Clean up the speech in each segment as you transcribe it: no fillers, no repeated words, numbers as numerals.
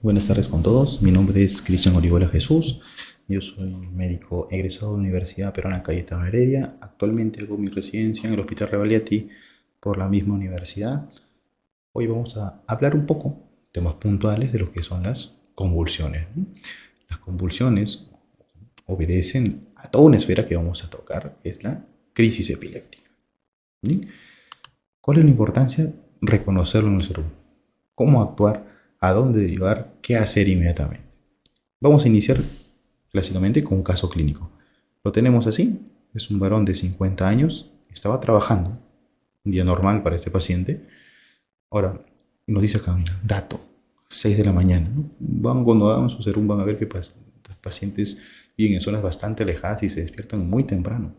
Buenas tardes con todos. Mi nombre es Cristian Orihuela Jesús. Yo soy médico egresado de la Universidad Peruana Cayetano Heredia. Actualmente hago mi residencia en el Hospital Revalliati por la misma universidad. Hoy vamos a hablar un poco, temas puntuales de lo que son las convulsiones, ¿no? Las convulsiones obedecen a toda una esfera que vamos a tocar, que es la crisis epiléptica. ¿Sí? ¿Cuál es la importancia? Reconocerlo en el cerebro. ¿Cómo actuar? ¿A dónde llevar? ¿Qué hacer inmediatamente? Vamos a iniciar clásicamente con un caso clínico. Lo tenemos así. Es un varón de 50 años. Estaba trabajando. Un día normal para este paciente. Ahora, nos dice acá, mira, dato, 6 de la mañana, ¿no? Cuando hagan su serum van a ver que los pacientes viven en zonas bastante alejadas y se despiertan muy temprano.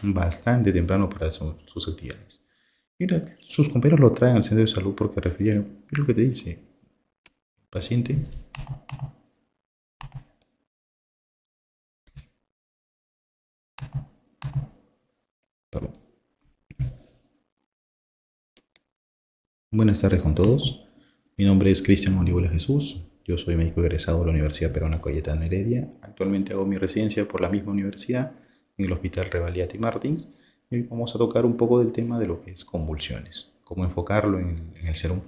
Bastante temprano para sus actividades. Mira, sus compañeros lo traen al centro de salud porque refieren, es lo que te dice, el paciente. Perdón. Buenas tardes con todos. Mi nombre es Cristian Olivola Jesús. Yo soy médico egresado de la Universidad Peruana Cayetano Heredia. Actualmente hago mi residencia por la misma universidad en el Hospital Revalliati Martins. Y hoy vamos a tocar un poco del tema de lo que es convulsiones, cómo enfocarlo en el serum.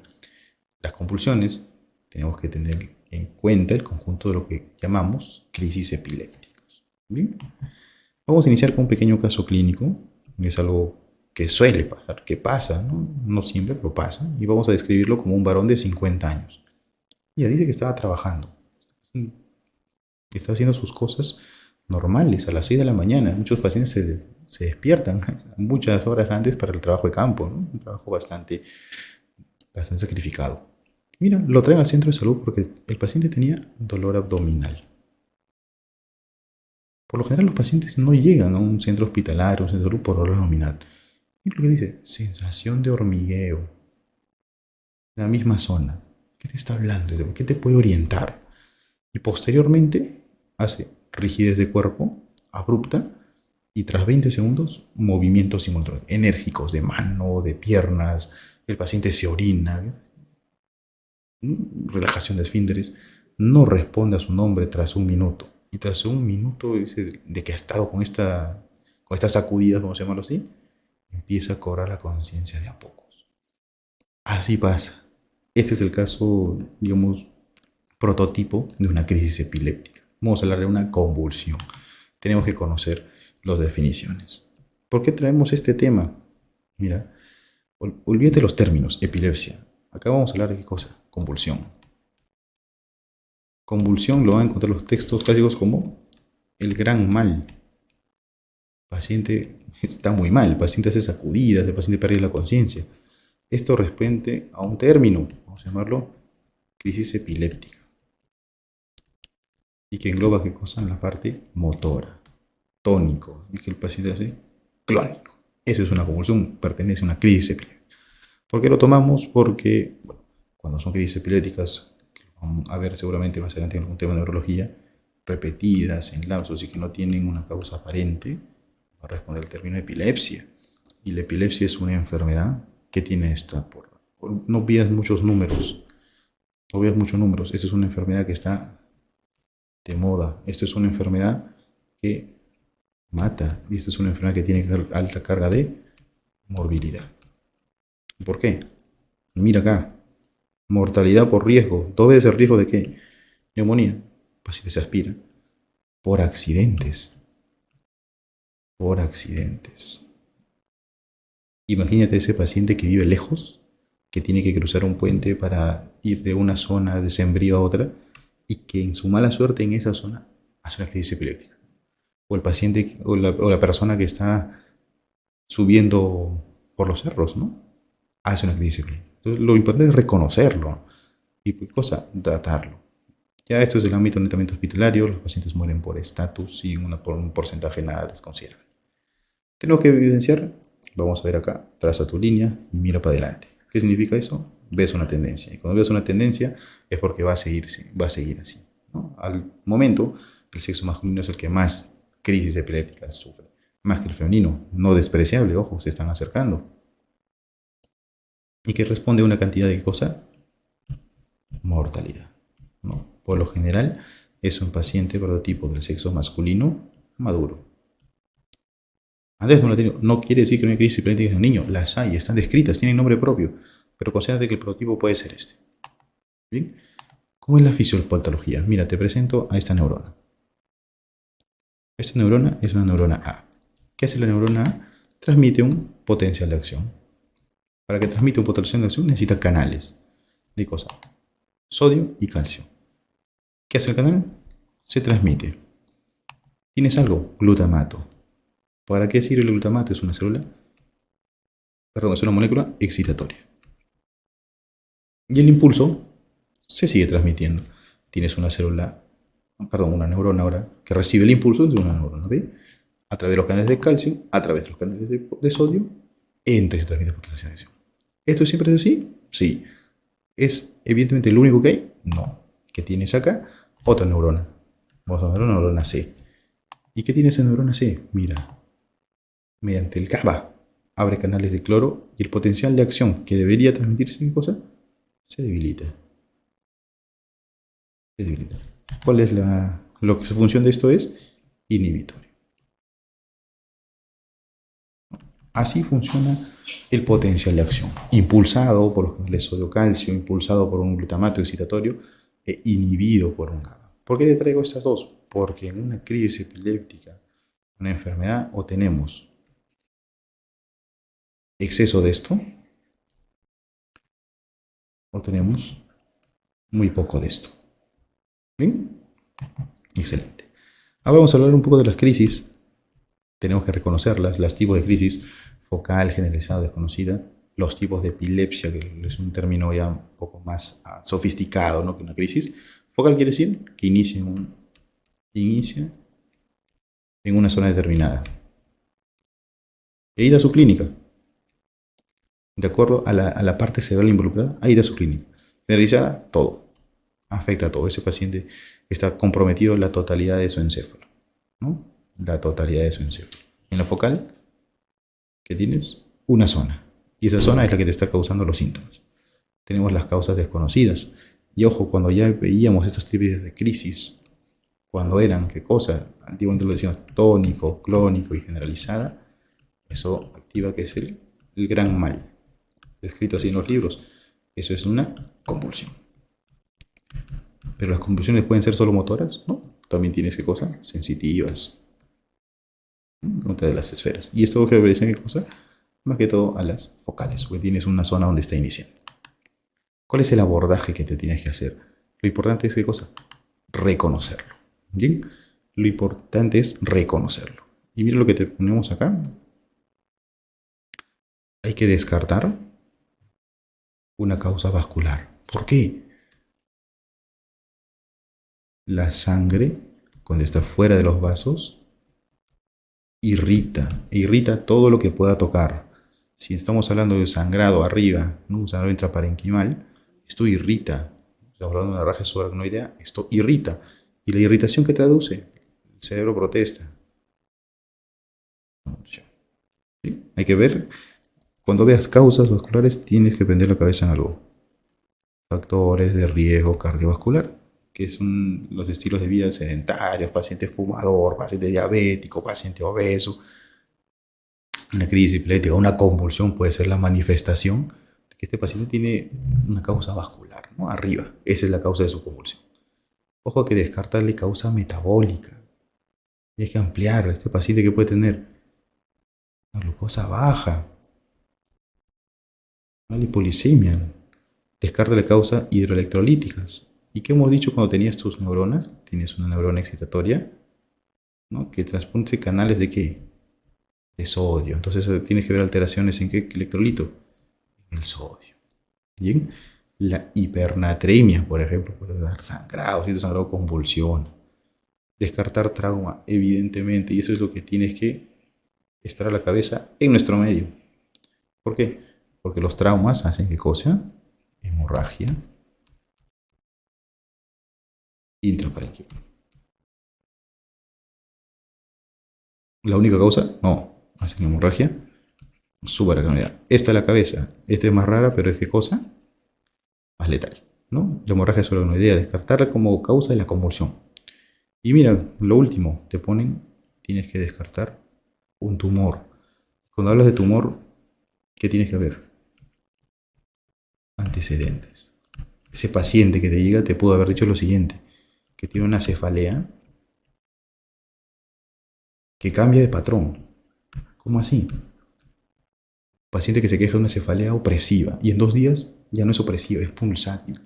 Las convulsiones tenemos que tener en cuenta el conjunto de lo que llamamos crisis epilépticas. Bien, vamos a iniciar con un pequeño caso clínico. Es algo que suele pasar, que pasa, ¿no? No siempre, pero pasa. Y vamos a describirlo como un varón de 50 años. Ella dice que estaba trabajando, que está haciendo sus cosas normales a las 6 de la mañana. Muchos pacientes se despiertan muchas horas antes para el trabajo de campo, ¿no? Un trabajo bastante sacrificado. Mira, lo traen al centro de salud porque el paciente tenía dolor abdominal. Por lo general los pacientes no llegan a un centro hospitalario, un centro de salud por dolor abdominal. Y lo que dice, sensación de hormigueo, en la misma zona. ¿Qué te está hablando? ¿Qué te puede orientar? Y posteriormente hace rigidez de cuerpo abrupta y tras 20 segundos movimientos simultáneos, enérgicos de mano, de piernas, el paciente se orina, relajación de esfínteres, no responde a su nombre tras un minuto. Y tras un minuto dice, de que ha estado con estas sacudidas, vamos a llamarlo así, empieza a cobrar la conciencia de a pocos. Así pasa. Este es el caso, digamos, prototipo de una crisis epiléptica. Vamos a hablar de una convulsión. Tenemos que conocer las definiciones. ¿Por qué traemos este tema? Mira, olvídate los términos, epilepsia. Acá vamos a hablar de qué cosa, convulsión. Convulsión lo van a encontrar los textos clásicos como el gran mal. El paciente está muy mal, el paciente hace sacudidas, el paciente pierde la conciencia. Esto responde a un término, vamos a llamarlo crisis epiléptica, y que engloba qué cosa en la parte motora, tónico, y que el paciente hace clónico. Eso es una convulsión, pertenece a una crisis epiléptica. ¿Por qué lo tomamos? Porque bueno, cuando son crisis epilépticas, que vamos a ver seguramente más adelante en algún tema de neurología, repetidas en lapsos y que no tienen una causa aparente, va a responder el término epilepsia. Y la epilepsia es una enfermedad que tiene esta no veas muchos números, no veas muchos números. Esta es una enfermedad que está de moda. Esta es una enfermedad que mata. Y esta es una enfermedad que tiene alta carga de morbilidad. ¿Por qué? Mira acá. Mortalidad por riesgo. ¿Dos veces el riesgo de qué? Neumonía. Paciente se aspira. Por accidentes. Por accidentes. Imagínate ese paciente que vive lejos, que tiene que cruzar un puente para ir de una zona de sembrío a otra y que en su mala suerte en esa zona hace una crisis epiléptica. O el paciente o la persona que está subiendo por los cerros, ¿no? Hace una crisis epiléptica. Entonces, lo importante es reconocerlo y, ¿qué cosa? Tratarlo. Ya esto es el ámbito netamente hospitalario, los pacientes mueren por estatus y por un porcentaje nada desconsiderable. Tenemos que evidenciar, vamos a ver acá, traza tu línea y mira para adelante. ¿Qué significa eso? Ves una tendencia. Y cuando ves una tendencia es porque va a seguir así, ¿no? Al momento, el sexo masculino es el que más crisis epilépticas sufre, más que el femenino. No despreciable, ojo, se están acercando. ¿Y que responde a una cantidad de cosas? Mortalidad, ¿no? Por lo general, es un paciente prototipo del sexo masculino maduro. Andrés no la tiene, no quiere decir que no hay crisis epiléptica en un niño. Las hay, están descritas, tienen nombre propio. Pero considérate que el prototipo puede ser este. ¿Bien? ¿Cómo es la fisiopatología? Mira, te presento a esta neurona. Esta neurona es una neurona A. ¿Qué hace la neurona A? Transmite un potencial de acción. Para que transmita un potencial de acción necesita canales de cosas. Sodio y calcio. ¿Qué hace el canal? Se transmite. ¿Tienes algo? Glutamato. ¿Para qué sirve el glutamato? Es una célula, perdón, es una molécula excitatoria. Y el impulso se sigue transmitiendo. Tienes una célula, perdón, una neurona ahora que recibe el impulso de una neurona, ¿ve? A través de los canales de calcio, a través de los canales de sodio, entra y se transmite potencial de acción. ¿Esto siempre es así? Sí. ¿Es evidentemente lo único que hay? No. ¿Qué tienes acá? Otra neurona. Vamos a ver una neurona C. ¿Y qué tiene esa neurona C? Mira, mediante el GABA abre canales de cloro y el potencial de acción que debería transmitirse, ¿qué cosa? Se debilita. Se debilita. ¿Cuál es la función de esto? Es inhibitorio. Así funciona el potencial de acción, impulsado por los canales sodio-calcio, impulsado por un glutamato excitatorio e inhibido por un GABA. ¿Por qué te traigo estas dos? Porque en una crisis epiléptica, una enfermedad, o tenemos exceso de esto, o tenemos muy poco de esto. ¿Bien? Excelente. Ahora vamos a hablar un poco de las crisis. Tenemos que reconocerlas, los tipos de crisis: focal, generalizada, desconocida, los tipos de epilepsia, que es un término ya un poco más sofisticado, ¿no?, que una crisis. Focal quiere decir que inicia en una zona determinada. Y ahí da su clínica. De acuerdo a la parte cerebral involucrada, ahí da su clínica. Generalizada, todo. Afecta a todo. Ese paciente está comprometido en la totalidad de su encéfalo, ¿no? La totalidad de su encéfalo. En la focal, ¿qué tienes? Una zona. Y esa zona es la que te está causando los síntomas. Tenemos las causas desconocidas. Y ojo, cuando ya veíamos estos tipos de crisis, cuando eran, ¿qué cosa? Antiguamente lo decíamos tónico, clónico y generalizada, eso activa que es el gran mal. Escrito así en los libros. Eso es una convulsión. Pero las convulsiones pueden ser solo motoras, ¿no? También tienes, ¿qué cosa? Sensitivas. Otra de las esferas. Y esto que obedece, ¿qué cosa? Más que todo a las focales, porque tienes una zona donde está iniciando. ¿Cuál es el abordaje que te tienes que hacer? Lo importante es, ¿qué cosa? Reconocerlo. ¿Bien? Lo importante es reconocerlo. Y mira lo que te ponemos acá. Hay que descartar una causa vascular. ¿Por qué? La sangre, cuando está fuera de los vasos, irrita todo lo que pueda tocar. Si estamos hablando de sangrado arriba, ¿no?, un sangrado intraparenquimal, esto irrita. Estamos hablando de una hemorragia subaracnoidea, esto irrita. ¿Y la irritación que traduce? El cerebro protesta. ¿Sí? Hay que ver, cuando veas causas vasculares, tienes que prender la cabeza en algo. Factores de riesgo cardiovascular, que son los estilos de vida sedentarios, paciente fumador, paciente diabético, paciente obeso. Una crisis epiléptica, una convulsión puede ser la manifestación de que este paciente tiene una causa vascular, ¿no?, arriba. Esa es la causa de su convulsión. Ojo, que descartarle causa metabólica. Tienes que ampliar. Este paciente que puede tener una glucosa baja, una lipolicemia. Descártale causa hidroelectrolíticas. ¿Y qué hemos dicho cuando tenías tus neuronas? Tienes una neurona excitatoria, ¿no?, que transporte canales de ¿qué? De sodio. Entonces tienes que ver alteraciones en qué electrolito, el sodio. Bien, la hipernatremia, por ejemplo, puede dar sangrado, si es sangrado, convulsión. Descartar trauma, evidentemente, y eso es lo que tienes que estar a la cabeza en nuestro medio. ¿Por qué? Porque los traumas hacen ¿qué cosa? Hemorragia intraparenquimal. ¿La única causa? No, hacen hemorragia subaracnoidea. Esta es la cabeza. Esta es más rara, pero es ¿qué cosa? Más letal. ¿no? La hemorragia subaracnoidea, descartarla como causa de la convulsión. Y mira, lo último, tienes que descartar un tumor. Cuando hablas de tumor, ¿qué tienes que ver? Antecedentes. Ese paciente que te llega te pudo haber dicho lo siguiente, que tiene una cefalea que cambia de patrón. ¿Cómo así? Paciente que se queja de una cefalea opresiva y en 2 días ya no es opresiva, es pulsátil.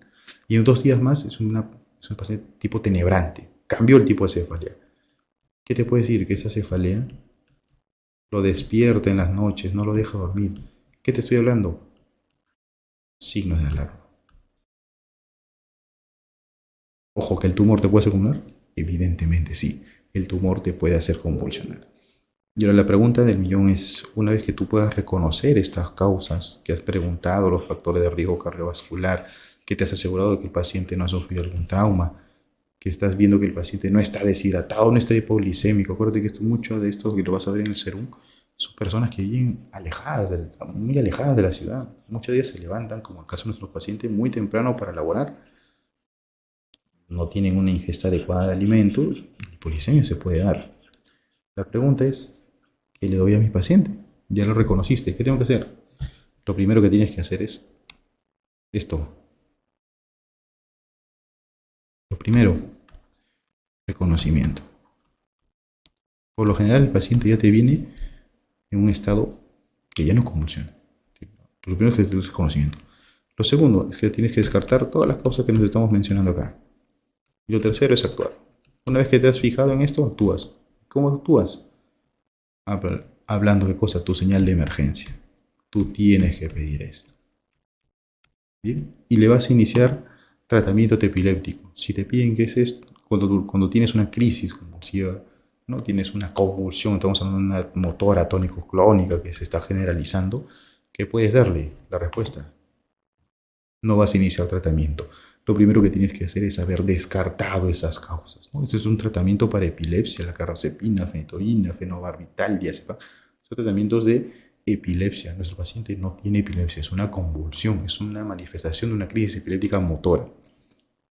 Y en 2 días más es un paciente tipo tenebrante. Cambió el tipo de cefalea. ¿Qué te puede decir? Que esa cefalea lo despierta en las noches, no lo deja dormir. ¿Qué te estoy hablando? Signos de alarma. Ojo, que el tumor te puede hacer convulsionar. Evidentemente sí, el tumor te puede hacer convulsionar. Y ahora la pregunta del millón es, una vez que tú puedas reconocer estas causas, que has preguntado los factores de riesgo cardiovascular, que te has asegurado de que el paciente no ha sufrido algún trauma, que estás viendo que el paciente no está deshidratado, no está hipoglicémico. Acuérdate que mucho de esto que lo vas a ver en el serum son personas que viven muy alejadas de la ciudad. Muchos días se levantan, como el caso de nuestros pacientes, muy temprano para laborar. No tienen una ingesta adecuada de alimentos, el hipoglicemia se puede dar. La pregunta es, ¿qué le doy a mi paciente? Ya lo reconociste, ¿qué tengo que hacer? Lo primero que tienes que hacer es esto. Lo primero, reconocimiento. Por lo general el paciente ya te viene en un estado que ya no convulsiona. Lo primero es el reconocimiento. Lo segundo es que tienes que descartar todas las causas que nos estamos mencionando acá. Y lo tercero es actuar. Una vez que te has fijado en esto, actúas. ¿Cómo actúas? Hablando de cosas, tu señal de emergencia. Tú tienes que pedir esto. ¿Bien? Y le vas a iniciar tratamiento epiléptico. Si te piden que es esto, cuando tienes una crisis convulsiva, ¿no? Tienes una convulsión, estamos hablando de una motora tónico-clónica que se está generalizando, ¿qué puedes darle? La respuesta: no vas a iniciar tratamiento. Lo primero que tienes que hacer es haber descartado esas causas, ¿no? Ese es un tratamiento para epilepsia, la carbamazepina, fenitoína, fenobarbital, diazepam. Son tratamientos de epilepsia. Nuestro paciente no tiene epilepsia, es una convulsión, es una manifestación de una crisis epiléptica motora.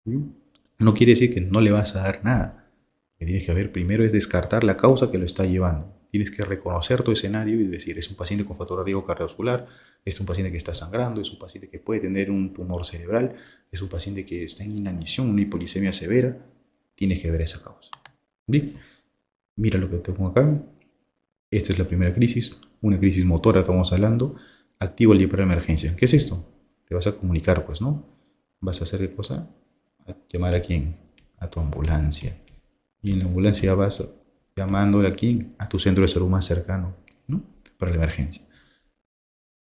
No quiere decir que no le vas a dar nada. Lo que tienes que ver primero es descartar la causa que lo está llevando. Tienes que reconocer tu escenario y decir, es un paciente con factor de riesgo cardiovascular, es un paciente que está sangrando, es un paciente que puede tener un tumor cerebral, es un paciente que está en inanición, una hipoglicemia severa. Tienes que ver esa causa. ¿Bien? Mira lo que tengo acá. Esta es la primera crisis, una crisis motora, estamos hablando. Activo el de emergencia. ¿Qué es esto? Te vas a comunicar, pues, ¿no? ¿Vas a hacer qué cosa? A llamar a quién? A tu ambulancia. Y en la ambulancia vas llamando a quién? A tu centro de salud más cercano, ¿no? Para la emergencia.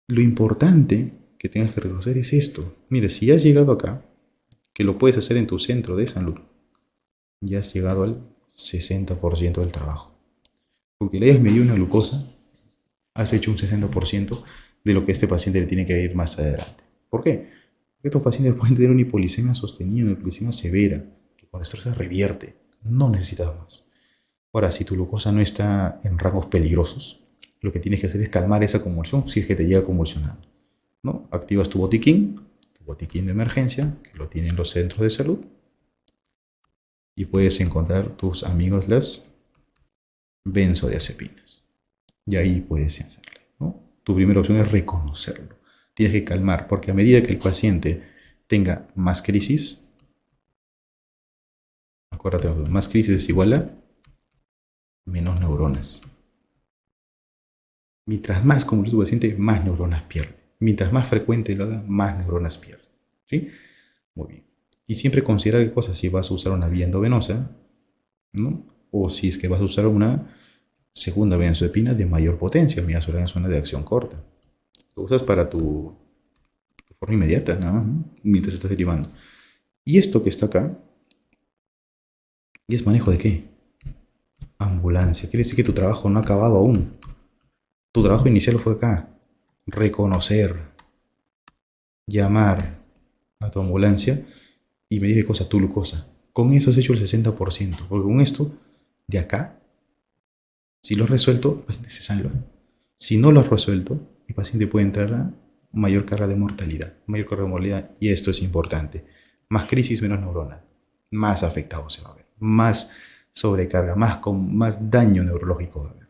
Lo importante que tengas que reconocer es esto. Mira, si has llegado acá, que lo puedes hacer en tu centro de salud, ya has llegado al 60% del trabajo. Porque le hayas medido una glucosa, has hecho un 60% de lo que este paciente le tiene que ir más adelante. ¿Por qué? Porque estos pacientes pueden tener una hipoglicemia sostenida, una hipoglicemia severa, que con esto se revierte. No necesitas más. Ahora, si tu glucosa no está en rangos peligrosos, lo que tienes que hacer es calmar esa convulsión si es que te llega a convulsionar, ¿no? Activas tu botiquín de emergencia, que lo tienen los centros de salud, y puedes encontrar tus amigos las benzodiazepinas. Y ahí puedes hacerle, ¿no? Tu primera opción es reconocerlo. Tienes que calmar, porque a medida que el paciente tenga más crisis, acuérdate, más crisis es igual a menos neuronas. Mientras más convulsivo tu paciente, más neuronas pierde. Mientras más frecuente lo haga, más neuronas pierde. ¿Sí? Muy bien. Y siempre considerar qué cosa, si vas a usar una vía endovenosa, ¿no? O si es que vas a usar una segunda benzodiazepina de mayor potencia, midazolam es una de acción corta. Lo usas para tu forma inmediata, nada más, ¿no? Mientras estás derivando. Y esto que está acá, ¿y es manejo de qué? Ambulancia. Quiere decir que tu trabajo no ha acabado aún. Tu trabajo inicial fue acá. Reconocer, llamar a tu ambulancia y me dice cosa, tu glucosa. Con eso has hecho el 60%. Porque con esto, de acá, si lo has resuelto, el paciente se salva. Si no lo has resuelto, el paciente puede entrar a mayor carga de mortalidad. Y esto es importante. más crisis, menos neurona, más afectado se va a ver, más sobrecarga, más daño neurológico va a haber.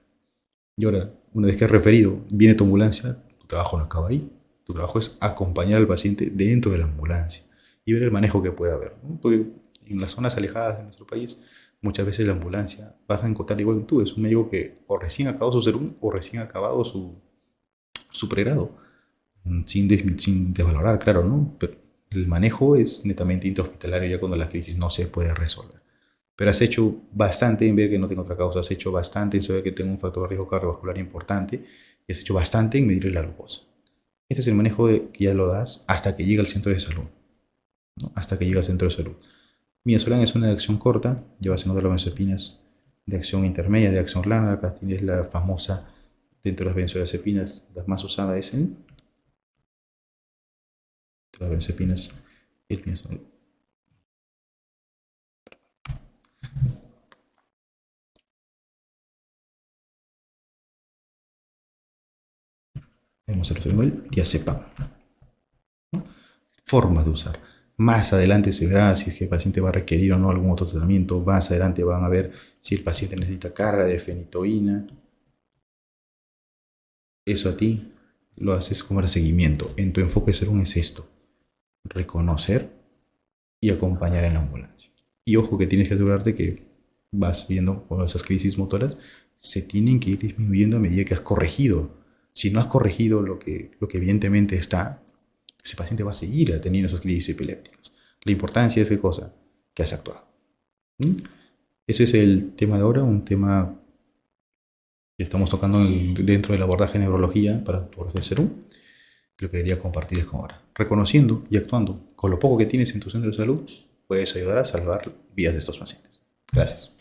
Y ahora, una vez que has referido, viene tu ambulancia, tu trabajo no acaba ahí. Tu trabajo es acompañar al paciente dentro de la ambulancia y ver el manejo que pueda haber, ¿no? Porque en las zonas alejadas de nuestro país, muchas veces la ambulancia vas a encontrar igual que tú. Es un médico que o recién ha acabado su serum o recién ha acabado su pregrado. Sin desvalorar, claro, ¿no? Pero el manejo es netamente intrahospitalario ya cuando la crisis no se puede resolver. Pero has hecho bastante en ver que no tengo otra causa, has hecho bastante en saber que tengo un factor de riesgo cardiovascular importante y has hecho bastante en medir la glucosa. Este es el manejo que ya lo das hasta que llega al centro de salud, ¿no? Hasta que llega al centro de salud. Midazolam es una de acción corta, llevas en otras benzodiazepinas de acción intermedia, de acción larga. Acá tienes la famosa, dentro de las benzodiazepinas, la más usada es en las benzodiazepinas, el midazolam. Vamos a resolver el diazepam. Formas de usar. Más adelante se verá si es que el paciente va a requerir o no algún otro tratamiento. Más adelante van a ver si el paciente necesita carga de fenitoína. Eso a ti lo haces como el seguimiento. En tu enfoque ser un es esto: reconocer y acompañar en la ambulancia. Y ojo que tienes que asegurarte que vas viendo con esas crisis motoras se tienen que ir disminuyendo a medida que has corregido. Si no has corregido lo que evidentemente está, ese paciente va a seguir teniendo esas crisis epilépticas. La importancia es qué cosa, que has actuado. ¿Mm? Ese es el tema de ahora, un tema que estamos tocando dentro del abordaje de neurología para tu serum. Lo que quería compartir es como ahora, reconociendo y actuando con lo poco que tienes en tu centro de salud, puedes ayudar a salvar vidas de estos pacientes. Gracias.